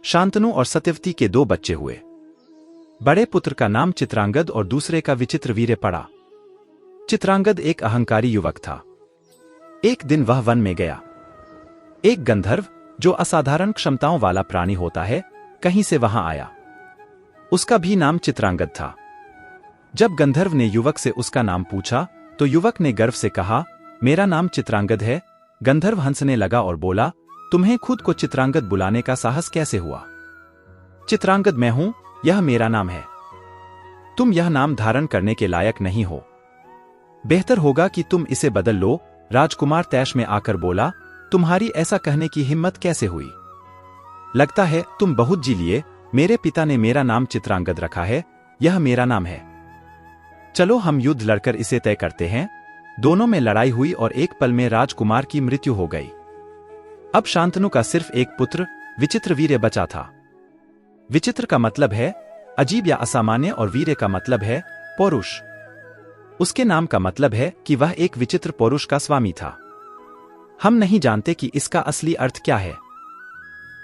शांतनु और सत्यवती के 2 बच्चे हुए। बड़े पुत्र का नाम चित्रांगद और दूसरे का विचित्रवीर्य पड़ा। चित्रांगद एक अहंकारी युवक था। एक दिन वह वन में गया। एक गंधर्व, जो असाधारण क्षमताओं वाला प्राणी होता है, कहीं से वहां आया। उसका भी नाम चित्रांगद था। जब गंधर्व ने युवक से उसका नाम पूछा तो युवक ने गर्व से कहा, मेरा नाम चित्रांगद है। गंधर्व हंसने लगा और बोला, तुम्हें खुद को चित्रांगद बुलाने का साहस कैसे हुआ? चित्रांगद मैं हूं, यह मेरा नाम है। तुम यह नाम धारण करने के लायक नहीं हो। बेहतर होगा कि तुम इसे बदल लो। राजकुमार तैश में आकर बोला, तुम्हारी ऐसा कहने की हिम्मत कैसे हुई? लगता है तुम बहुत जी लिए। मेरे पिता ने मेरा नाम चित्रांगद रखा है, यह मेरा नाम है। चलो हम युद्ध लड़कर इसे तय करते हैं। दोनों में लड़ाई हुई और एक पल में राजकुमार की मृत्यु हो गई। अब शांतनु का सिर्फ एक पुत्र विचित्रवीर्य बचा था। विचित्र का मतलब है अजीब या असामान्य और वीर्य का मतलब है पौरुष। उसके नाम का मतलब है कि वह एक विचित्र पौरुष का स्वामी था। हम नहीं जानते कि इसका असली अर्थ क्या है,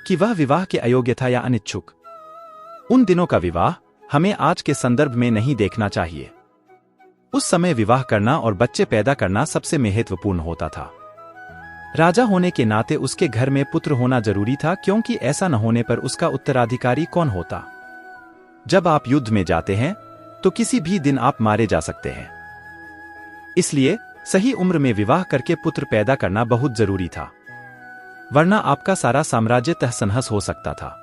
कि वह विवाह के अयोग्य था या अनिच्छुक। उन दिनों का विवाह हमें आज के संदर्भ में नहीं देखना चाहिए। उस समय विवाह करना और बच्चे पैदा करना सबसे महत्वपूर्ण होता था। राजा होने के नाते उसके घर में पुत्र होना जरूरी था, क्योंकि ऐसा न होने पर उसका उत्तराधिकारी कौन होता? जब आप युद्ध में जाते हैं तो किसी भी दिन आप मारे जा सकते हैं। इसलिए सही उम्र में विवाह करके पुत्र पैदा करना बहुत जरूरी था, वरना आपका सारा साम्राज्य तहस-नहस हो सकता था।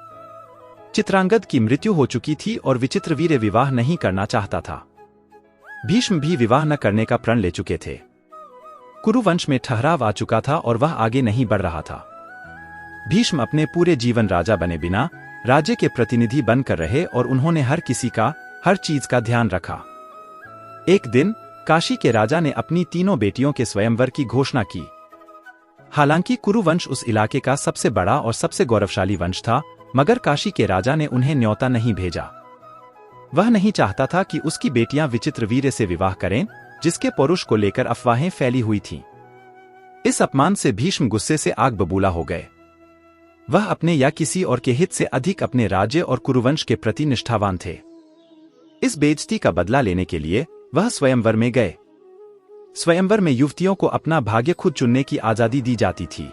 चित्रांगद की मृत्यु हो चुकी थी और विचित्रवीर्य विवाह नहीं करना चाहता था। भीष्म भी विवाह न करने का प्रण ले चुके थे। कुरुवंश में ठहराव आ चुका था और वह आगे नहीं बढ़ रहा था। भीष्म अपने पूरे जीवन राजा बने बिना राज्य के प्रतिनिधि बनकर रहे और उन्होंने हर किसी का, हर चीज का ध्यान रखा। एक दिन काशी के राजा ने अपनी तीनों बेटियों के स्वयंवर की घोषणा की। हालांकि कुरुवंश उस इलाके का सबसे बड़ा और सबसे गौरवशाली वंश था, मगर काशी के राजा ने उन्हें न्योता नहीं भेजा। वह नहीं चाहता था कि उसकी बेटियां विचित्रवीर्य से विवाह करें, जिसके पौरुष को लेकर अफवाहें फैली हुई थीं। इस अपमान से भीष्म गुस्से से आग बबूला हो गए। वह अपने या किसी और के हित से अधिक अपने राज्य और कुरुवंश के प्रति निष्ठावान थे। इस बेइज्जती का बदला लेने के लिए वह स्वयंवर में गए। स्वयंवर में युवतियों को अपना भाग्य खुद चुनने की आजादी दी जाती थी।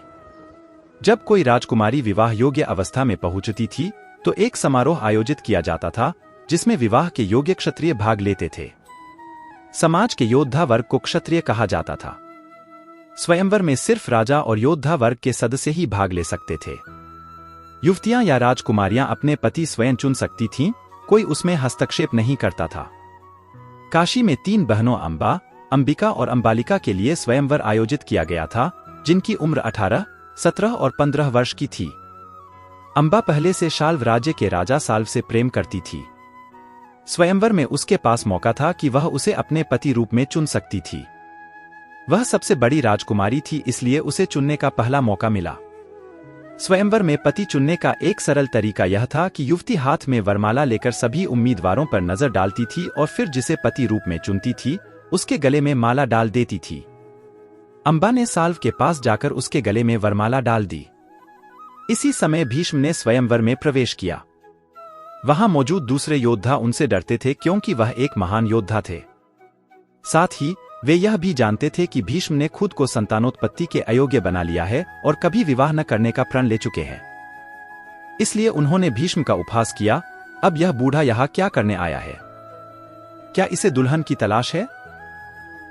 जब कोई राजकुमारी विवाह योग्य अवस्था में पहुंचती थी तो एक समारोह आयोजित किया जाता था, जिसमें विवाह के योग्य क्षत्रिय भाग लेते थे। समाज के योद्धा वर्ग को क्षत्रिय कहा जाता था। स्वयंवर में सिर्फ राजा और योद्धा वर्ग के सदस्य ही भाग ले सकते थे। युवतियां या राजकुमारियां अपने पति स्वयं चुन सकती थीं, कोई उसमें हस्तक्षेप नहीं करता था। काशी में 3 बहनों अंबा, अंबिका और अंबालिका के लिए स्वयंवर आयोजित किया गया था, जिनकी उम्र 18, 17 और 15 वर्ष की थी। अंबा पहले से शाल्व राज्य के राजा साल्व से प्रेम करती थी। स्वयंवर में उसके पास मौका था कि वह उसे अपने पति रूप में चुन सकती थी। वह सबसे बड़ी राजकुमारी थी, इसलिए उसे चुनने का पहला मौका मिला। स्वयंवर में पति चुनने का एक सरल तरीका यह था कि युवती हाथ में वरमाला लेकर सभी उम्मीदवारों पर नजर डालती थी और फिर जिसे पति रूप में चुनती थी उसके गले में माला डाल देती थी। अंबा ने साल्व के पास जाकर उसके गले में वरमाला डाल दी। इसी समय भीष्म ने स्वयंवर में प्रवेश किया। वहां मौजूद दूसरे योद्धा उनसे डरते थे, क्योंकि वह एक महान योद्धा थे। साथ ही वे यह भी जानते थे कि भीष्म ने खुद को संतानोत्पत्ति के अयोग्य बना लिया है और कभी विवाह न करने का प्रण ले चुके हैं। इसलिए उन्होंने भीष्म का उपहास किया, अब यह बूढ़ा यहां क्या करने आया है? क्या इसे दुल्हन की तलाश है?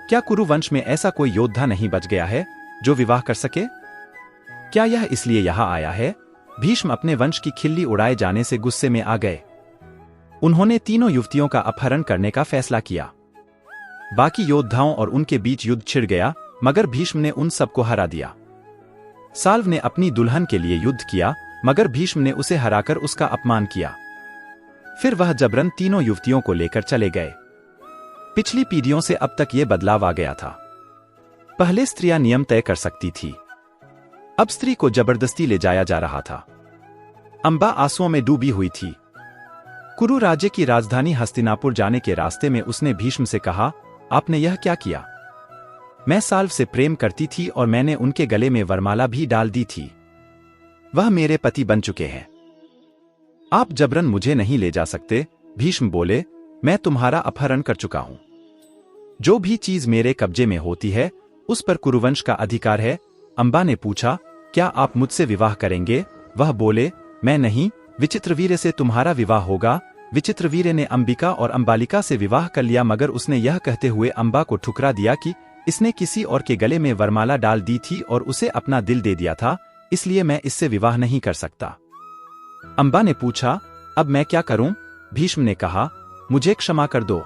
क्या कुरुवंश में ऐसा कोई योद्धा नहीं बच गया है जो विवाह कर सके? क्या यह इसलिए यहां आया है? भीष्म अपने वंश की खिल्ली उड़ाए जाने से गुस्से में आ गए। उन्होंने तीनों युवतियों का अपहरण करने का फैसला किया। बाकी योद्धाओं और उनके बीच युद्ध छिड़ गया, मगर भीष्म ने उन सबको हरा दिया। साल्व ने अपनी दुल्हन के लिए युद्ध किया, मगर भीष्म ने उसे हराकर उसका अपमान किया। फिर वह जबरन तीनों युवतियों को लेकर चले गए। पिछली पीढ़ियों से अब तक ये बदलाव आ गया था। पहले स्त्रियां नियम तय कर सकती थी, अब स्त्री को जबरदस्ती ले जाया जा रहा था। अंबा आंसुओं में डूबी हुई थी। कुरु राज्य की राजधानी हस्तिनापुर जाने के रास्ते में उसने भीष्म से कहा, आपने यह क्या किया? मैं साल्व से प्रेम करती थी और मैंने उनके गले में वरमाला भी डाल दी थी। वह मेरे पति बन चुके हैं। आप जबरन मुझे नहीं ले जा सकते, भीष्म बोले। मैं तुम्हारा अपहरण कर चुका हूं। जो भी चीज मेरे कब्जे में होती है उस पर कुरुवंश का अधिकार है। अंबा ने पूछा, क्या आप मुझसे विवाह करेंगे? वह बोले, मैं नहीं, विचित्रवीर्य से तुम्हारा विवाह होगा। विचित्रवीर्य ने अंबिका और अंबालिका से विवाह कर लिया, मगर उसने यह कहते हुए अंबा को ठुकरा दिया कि इसने किसी और के गले में वरमाला डाल दी थी और उसे अपना दिल दे दिया था, इसलिए मैं इससे विवाह नहीं कर सकता। अंबा ने पूछा, अब मैं क्या करूं? भीष्म ने कहा, मुझे क्षमा कर दो।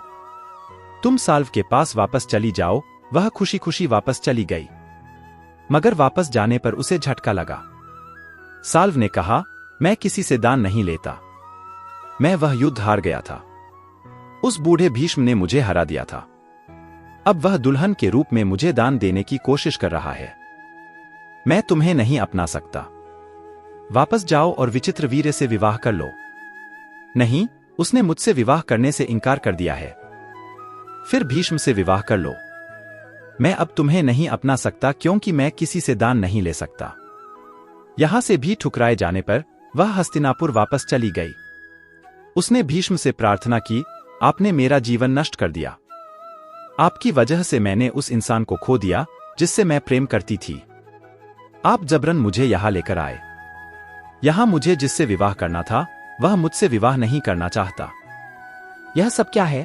तुम साल्व के पास वापस चली जाओ। वह खुशी खुशी वापस चली गई, मगर वापस जाने पर उसे झटका लगा। साल्व ने कहा, मैं किसी से दान नहीं लेता। मैं वह युद्ध हार गया था। उस बूढ़े भीष्म ने मुझे हरा दिया था। अब वह दुल्हन के रूप में मुझे दान देने की कोशिश कर रहा है। मैं तुम्हें नहीं अपना सकता। वापस जाओ और विचित्रवीर्य से विवाह कर लो। नहीं, उसने मुझसे विवाह करने से इनकार कर दिया है। फिर भीष्म से विवाह कर लो। मैं अब तुम्हें नहीं अपना सकता क्योंकि मैं किसी से दान नहीं ले सकता। यहां से भी ठुकराए जाने पर वह हस्तिनापुर वापस चली गई। उसने भीष्म से प्रार्थना की, आपने मेरा जीवन नष्ट कर दिया। आपकी वजह से मैंने उस इंसान को खो दिया जिससे मैं प्रेम करती थी। आप जबरन मुझे यहां लेकर आए। यहां मुझे जिससे विवाह करना था वह मुझसे विवाह नहीं करना चाहता। यह सब क्या है?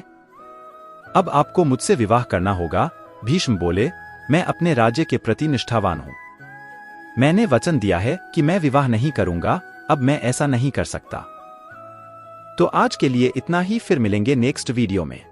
अब आपको मुझसे विवाह करना होगा, भीष्म बोले। मैं अपने राज्य के प्रति निष्ठावान हूं। मैंने वचन दिया है कि मैं विवाह नहीं करूंगा, अब मैं ऐसा नहीं कर सकता। तो आज के लिए इतना ही, फिर मिलेंगे नेक्स्ट वीडियो में।